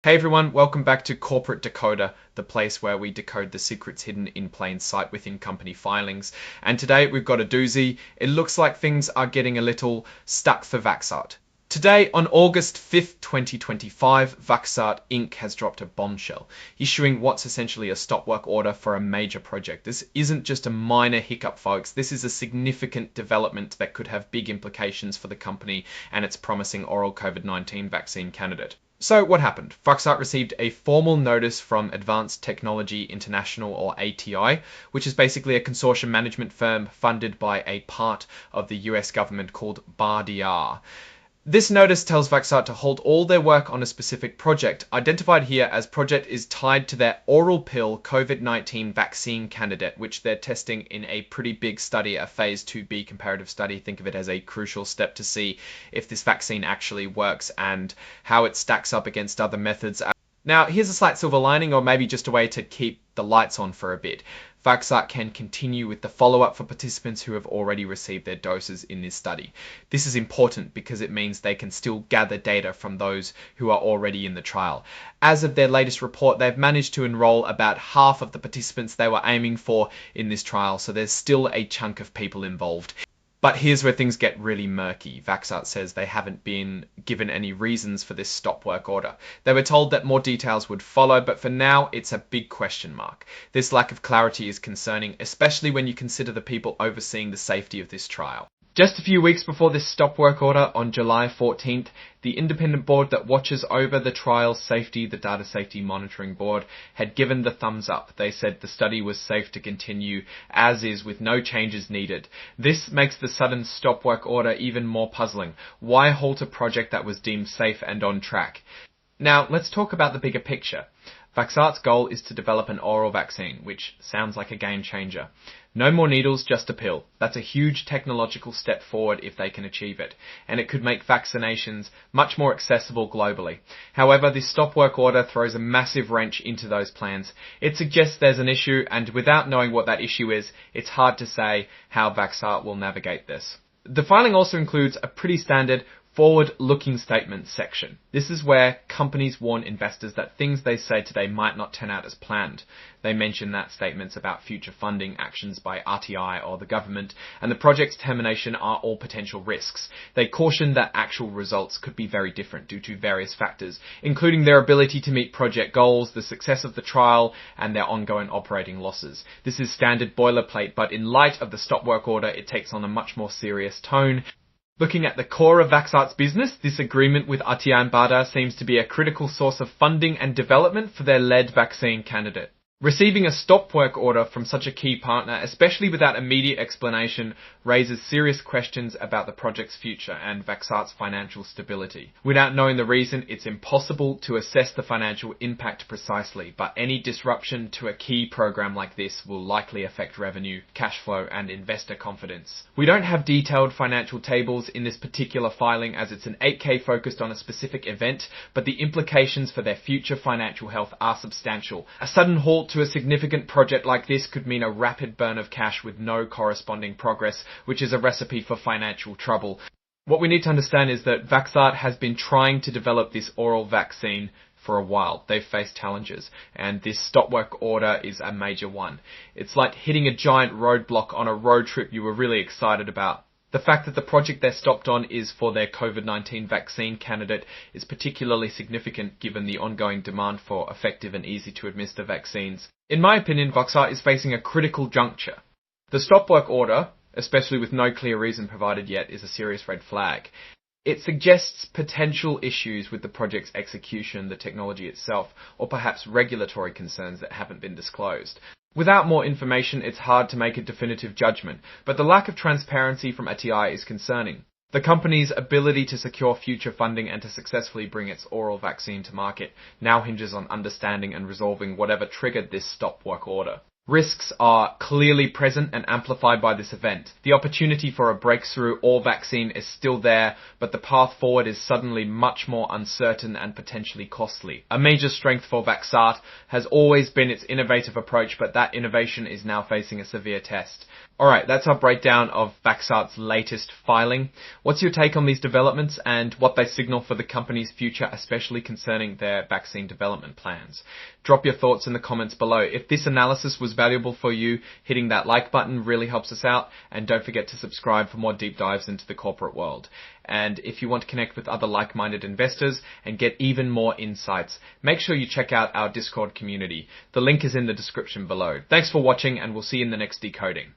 Hey everyone, welcome back to Corporate Decoder, the place where we decode the secrets hidden in plain sight within company filings. And today we've got a doozy. It looks like things are getting a little stuck for Vaxart. Today, on August 5th, 2025, Vaxart Inc. has dropped a bombshell, issuing what's essentially a stop work order for a major project. This isn't just a minor hiccup, folks. This is a significant development that could have big implications for the company and its promising oral COVID-19 vaccine candidate. So what happened? Vaxart received a formal notice from Advanced Technology International, or ATI, which is basically a consortium management firm funded by a part of the US government called BARDIA. This notice tells Vaxart to hold all their work on a specific project, identified here as project is tied to their oral pill COVID-19 vaccine candidate, which they're testing in a pretty big study, a phase 2B comparative study. Think of it as a crucial step to see if this vaccine actually works and how it stacks up against other methods. Now, here's a slight silver lining, or maybe just a way to keep the lights on for a bit. Vaxart can continue with the follow-up for participants who have already received their doses in this study. This is important because it means they can still gather data from those who are already in the trial. As of their latest report, they've managed to enroll about half of the participants they were aiming for in this trial, so there's still a chunk of people involved. But here's where things get really murky. Vaxart says they haven't been given any reasons for this stop work order. They were told that more details would follow, but for now, it's a big question mark. This lack of clarity is concerning, especially when you consider the people overseeing the safety of this trial. Just a few weeks before this stop work order, on July 14th, the independent board that watches over the trial's safety, the Data Safety Monitoring Board, had given the thumbs up. They said the study was safe to continue as is with no changes needed. This makes the sudden stop work order even more puzzling. Why halt a project that was deemed safe and on track? Now, let's talk about the bigger picture. Vaxart's goal is to develop an oral vaccine, which sounds like a game changer. No more needles, just a pill. That's a huge technological step forward if they can achieve it, and it could make vaccinations much more accessible globally. However, this stop work order throws a massive wrench into those plans. It suggests there's an issue, and without knowing what that issue is, it's hard to say how Vaxart will navigate this. The filing also includes a pretty standard forward-looking statements section. This is where companies warn investors that things they say today might not turn out as planned. They mention that statements about future funding actions by RTI or the government and the project's termination are all potential risks. They caution that actual results could be very different due to various factors, including their ability to meet project goals, the success of the trial, and their ongoing operating losses. This is standard boilerplate, but in light of the stop work order, it takes on a much more serious tone. Looking at the core of Vaxart's business, this agreement with RTI and BARDA seems to be a critical source of funding and development for their lead vaccine candidate. Receiving a stop work order from such a key partner, especially without immediate explanation, raises serious questions about the project's future and Vaxart's financial stability. Without knowing the reason, it's impossible to assess the financial impact precisely, but any disruption to a key program like this will likely affect revenue, cash flow, and investor confidence. We don't have detailed financial tables in this particular filing as it's an 8K focused on a specific event, but the implications for their future financial health are substantial. A sudden halt to a significant project like this could mean a rapid burn of cash with no corresponding progress, which is a recipe for financial trouble. What we need to understand is that Vaxart has been trying to develop this oral vaccine for a while. They've faced challenges, and this stop work order is a major one. It's like hitting a giant roadblock on a road trip you were really excited about. The fact that the project they're stopped on is for their COVID-19 vaccine candidate is particularly significant given the ongoing demand for effective and easy-to-administer vaccines. In my opinion, Vaxart is facing a critical juncture. The stop work order, especially with no clear reason provided yet, is a serious red flag. It suggests potential issues with the project's execution, the technology itself, or perhaps regulatory concerns that haven't been disclosed. Without more information, it's hard to make a definitive judgment, but the lack of transparency from ATI is concerning. The company's ability to secure future funding and to successfully bring its oral vaccine to market now hinges on understanding and resolving whatever triggered this stop work order. Risks are clearly present and amplified by this event. The opportunity for a breakthrough or vaccine is still there, but the path forward is suddenly much more uncertain and potentially costly. A major strength for Vaxart has always been its innovative approach, but that innovation is now facing a severe test. Alright, that's our breakdown of Vaxart's latest filing. What's your take on these developments and what they signal for the company's future, especially concerning their vaccine development plans? Drop your thoughts in the comments below. If this analysis was valuable for you, hitting that like button really helps us out, and don't forget to subscribe for more deep dives into the corporate world. And if you want to connect with other like-minded investors and get even more insights, make sure you check out our Discord community. The link is in the description below. Thanks for watching, and we'll see you in the next decoding.